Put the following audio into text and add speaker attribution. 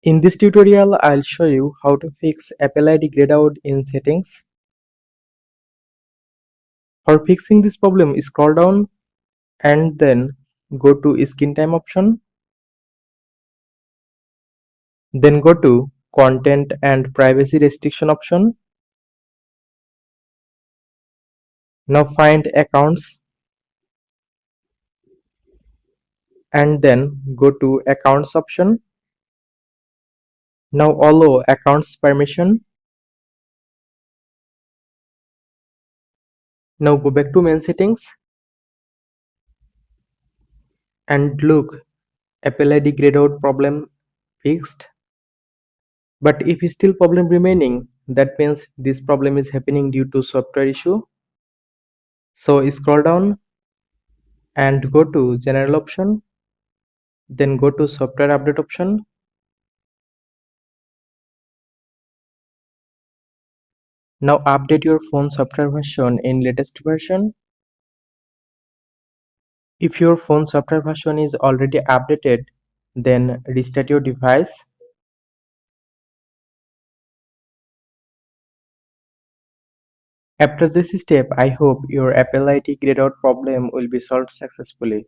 Speaker 1: In this tutorial, I'll show you how to fix Apple ID grayed out in settings. For fixing this problem, scroll down and then go to screen time option. Then go to content and privacy restriction option. Now find accounts and then go to accounts option. Now allow accounts permission. Now go back to main settings and look, Apple ID grayed out problem fixed. But if still problem remaining, that means this problem is happening due to software issue. So scroll down and go to general option, then go to software update option. Now update your phone software version in latest version. If your phone software version is already updated, then restart your device. After this step, I hope your Apple ID grayed out problem will be solved successfully.